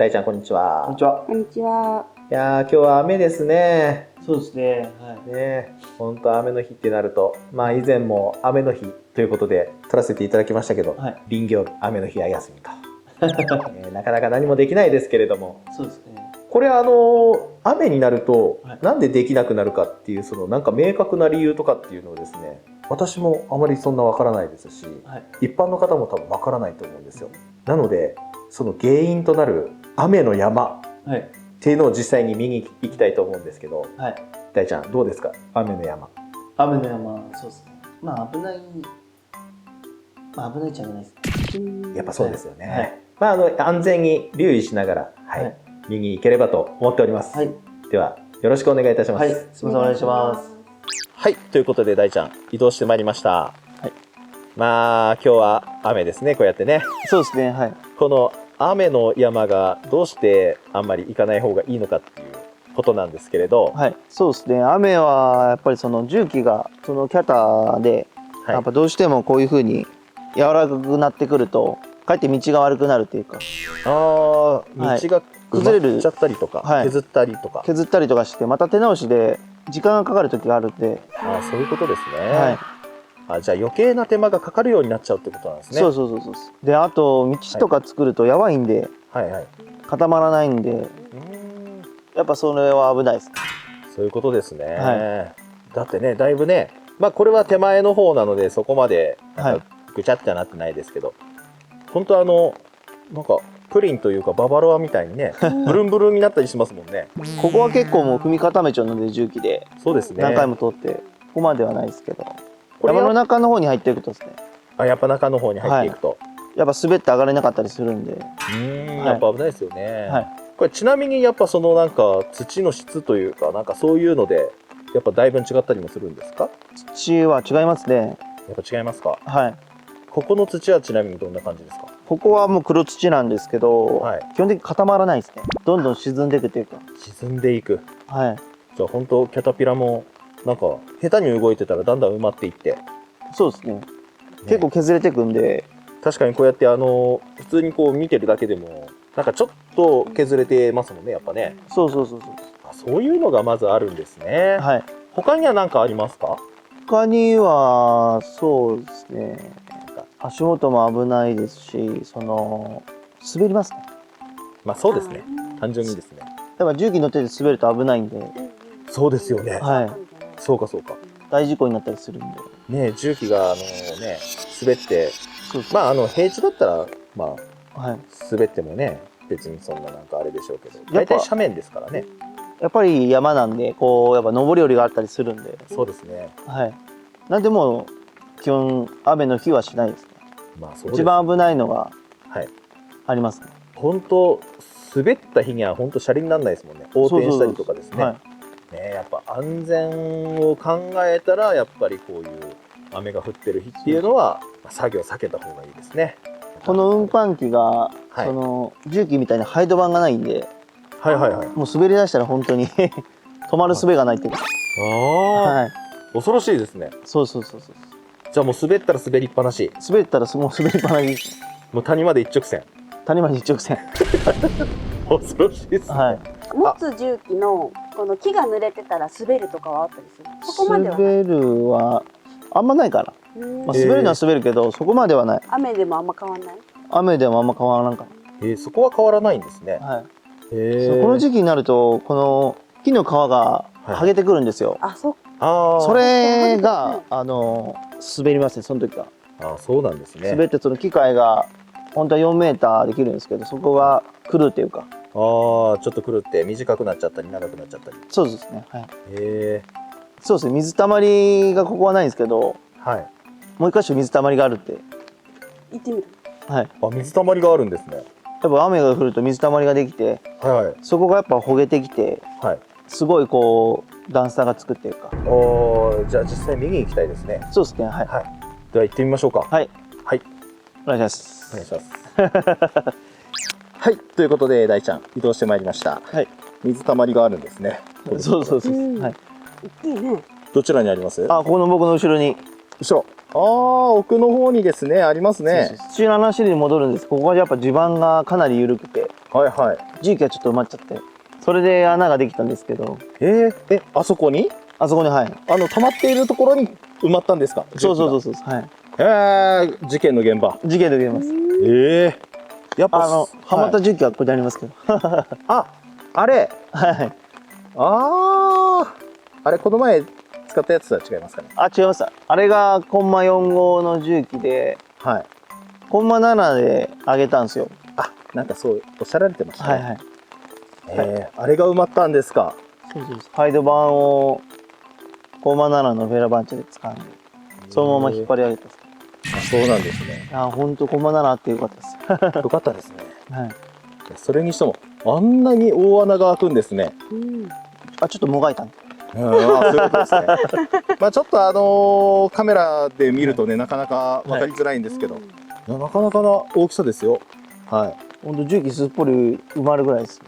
大ちゃんこんにちは。こんにちは。こんにちは。いやー今日は雨ですね。そうですね。はい。ね、本当雨の日ってなると、まあ以前も雨の日ということで撮らせていただきましたけど、はい。林業日、雨の日は休みと、なかなか何もできないですけれども、そうですね。これ雨になると、はいなんでできなくなるかっていうそのなんか明確な理由とかっていうのをですね、私もあまりそんなわからないですし、はい。一般の方も多分わからないと思うんですよ。なのでその原因となる雨の山はい。っていうのを実際に見に行きたいと思うんですけど、はい。大ちゃんどうですか、雨の山。雨の山、そうですね。まあ危ない。まあ危ないっちゃ危ないです。やっぱそうですよね。はいまあ安全に留意しながら、はいはい見に行ければと思っております。はい。ではよろしくお願いいたします。はい。すみません、お願いします。はい、ということで大ちゃん移動してまいりました。はい。まあ今日は雨ですね、こうやってね。そうですね。はい。この雨の山がどうしてあんまり行かない方がいいのかっていうことなんですけれど、はい。そうですね。雨はやっぱりその重機がそのキャタで、はいやっぱどうしてもこういう風に柔らかくなってくると、かえって道が悪くなるっていうか、道が崩れる埋まっちゃったりとか、はい削ったりとか、削ったりとかして、また手直しで時間がかかる時があるんで、そういうことですね。はい。じゃあ余計な手間がかかるようになっちゃうってことなんですね。そうそうそうそう。で、あと道とか作るとやばいんで、はいはい。固まらないんで、やっぱそれは危ないですね。そういうことですね。はだってね、だいぶね、まあこれは手前の方なのでそこまでなんかぐちゃってはなってないですけど、本当なんかプリンというかババロアみたいにね、ブルンブルンになったりしますもんね。ここは結構もう踏み固めちゃうので、重機でそうですね。何回も通って、ここまではないですけど、これ山の中の方に入っていくとですね、やっぱ中の方に入っていくと、やっぱ滑って上がれなかったりするんで、やっぱ危ないですよね。はい。これちなみにやっぱそのなんか土の質というかなんかそういうのでやっぱだいぶ違ったりもするんですか？土は違いますね。やっぱ違いますか？はい。ここの土はちなみにどんな感じですか？ここはもう黒土なんですけど、はい基本的に固まらないですね。どんどん沈んでいくというか、沈んでいく。はい。じゃあ本当キャタピラもなんか下手に動いてたらだんだん埋まっていって、そうですね。結構削れていくんで、確かにこうやって普通にこう見てるだけでもなんかちょっと削れてますもんね、やっぱね。そうそうそうそう。そういうのがまずあるんですね。はい。他には何かありますか？他にはそうですね。足元も危ないですし、滑りますね。まあそうですね。単純にですね。やっぱ重機乗ってて滑ると危ないんで、そうですよね。はい。そうかそうか。大事故になったりするんで。ね、重機がね滑ってそうそう。まあ平地だったらまあはい。滑ってもね別にそんななんかあれでしょうけど、やっぱ大体斜面ですからね。やっぱり山なんで、こうやっぱ上り下りがあったりするんで、そうですね。はい。なんでもう基本雨の日はしないですね。まあそうです。一番危ないのがはい。ありますね。本当滑った日には本当車輪にならないですもんね。横転したりとかですね。はい。ね、やっぱ安全を考えたらやっぱりこういう雨が降ってる日っていうのは作業避けた方がいいですね。この運搬機が、はいその重機みたいにハイド板がないんで、はいはいはい。もう滑り出したら本当に止まる術がないっていうか、はい。恐ろしいですね。そうそうそうそう。じゃあもう滑ったら滑りっぱなし。滑ったらもう滑りっぱなしです。もう谷まで一直線。谷まで一直線。恐ろしいですね。はい。持つ重機のこの木が濡れてたら滑るとかはあったりする？そこまではない。滑るはあんまないから。まあ、滑るのは滑るけど、そこまではない。雨でもあんま変わんない。雨でもあんま変わらんかそこは変わらないんですね。ら。はい。ここの時期になると、この木の皮が剥げてくるんですよ。あ、そっそれが滑りますね、その時は。そうなんですね。滑ってその機械が本当は4メーターできるんですけど、そこが狂うっていうか。ちょっと狂って短くなっちゃったり長くなっちゃったり。そうですね。はい。へそうですね。水たまりがここはないんですけど、はい。もう一箇所水たまりがあるって。行ってみる。はい。水たまりがあるんですね。やっぱ雨が降ると水たまりができて、はいはいそこがやっぱ焦げてきて、はい。すごいこう段差がつくっていうか。じゃあ実際見に行きたいですね。そうですね。はい。はい。では行ってみましょうか。はい。はい。お願いします。お願いします。はい。ということで大ちゃん移動してまいりました。はい。水たまりがあるんですね。そうそうそう。うんはい。大きいね。どちらにあります？ここの僕の後ろに。後ろ。奥の方にですねありますね。土の話に戻るんです。ここはやっぱ地盤がかなり緩くて。はいはい。重機がちょっと埋まっちゃって、それで穴ができたんですけど、あそこにあそこに、はい。溜まっているところに埋まったんですか？そうそうそうそう、はい。事件の現場。事件で出ます。やっぱはまった重機はここにありますけど。あれはい。あれこの前使ったやつとは違いますかね？違います。あれがコンマ4号の重機で、はい。コンマ7で上げたんですよ。なんかそうおっしゃられてましたね。はいはい。あれが埋まったんですか？そうそうそう。ハイド版をコンマ7のフェラバンチで使うんで、そのまま引っ張り上げたんです。そうなんですね。ほんとコンマ7あってよかったです。よかったですね。はい。それにしてもあんなに大穴が開くんですね。うん。ちょっともがいたんで。そういうことですね。ちょっとカメラで見るとね、なかなか分かりづらいんですけど、なかなかな大きさですよ。はい。ほんと重機すっぽり埋まるぐらいです。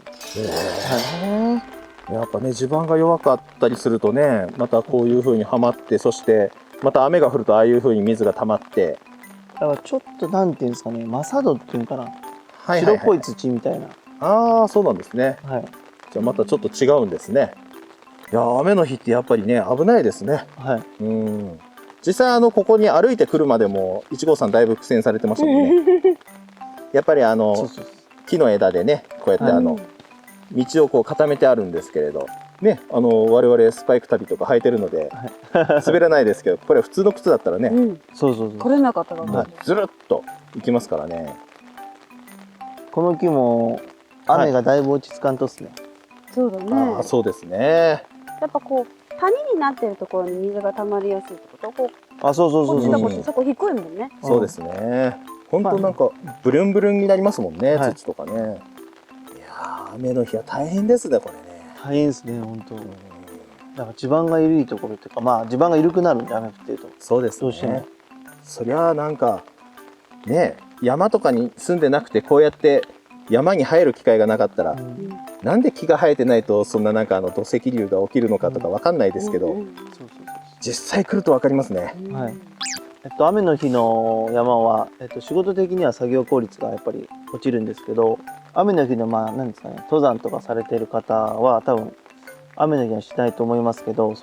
やっぱね、地盤が弱かったりするとね、またこういう風にはまって、そしてまた雨が降るとああいう風に水が溜まって、だからちょっとなんていうんですかね、マサドっていうんかな、はい白っぽい土みたいな。そうなんですね。はい。じゃあまたちょっと違うんですね。いやー、雨の日ってやっぱりね、危ないですね。はい。実際ここに歩いてくるまでも1号さんだいぶ苦戦されてましたもんね。やっぱりそうそうそう。木の枝でね、こうやって道をこう固めてあるんですけれど、ね、我々スパイク旅とか履いてるので滑らないですけど、これ普通の靴だったらね、そうそうそう。取れなかったかも。ずるっといきますからね。この木も雨がだいぶ落ち着かんとっすね。そうだね。そうですね。やっぱこう谷になってるところに水が溜まりやすいってこと？こうそうそうそうそう。こっちとこっち、そこ低いもんね。そうですね。本当なんかブルンブルンになりますもんね、はい土とかね。いやー、雨の日は大変ですね、これね。大変ですね、本当。だから地盤が緩いところっていうか、地盤が緩くなるんで雨降ってると。そうですどうしてもね。そりゃあなんかね、山とかに住んでなくてこうやって山に入る機会がなかったら、なんで木が生えてないとそんななんか土石流が起きるのかとかわかんないですけど、そうそう実際来るとわかりますね。はい。雨の日の山は、仕事的には作業効率がやっぱり落ちるんですけど、雨の日のなんですかね、登山とかされてる方は多分雨の日はしないと思いますけど、やっ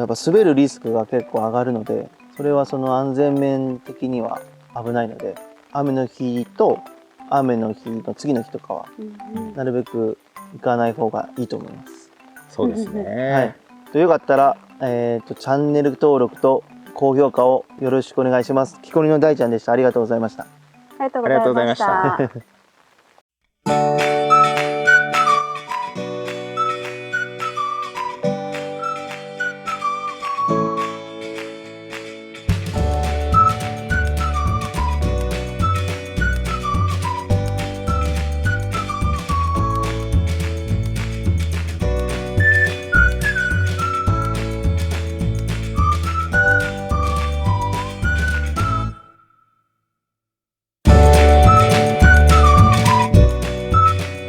ぱ滑るリスクが結構上がるので、それはその安全面的には危ないので、雨の日と雨の日の次の日とかはなるべく行かない方がいいと思います。そうですね。はい。よかったら、チャンネル登録と高評価をよろしくお願いします。木こりの大ちゃんでした。ありがとうございました。ありがとうございました。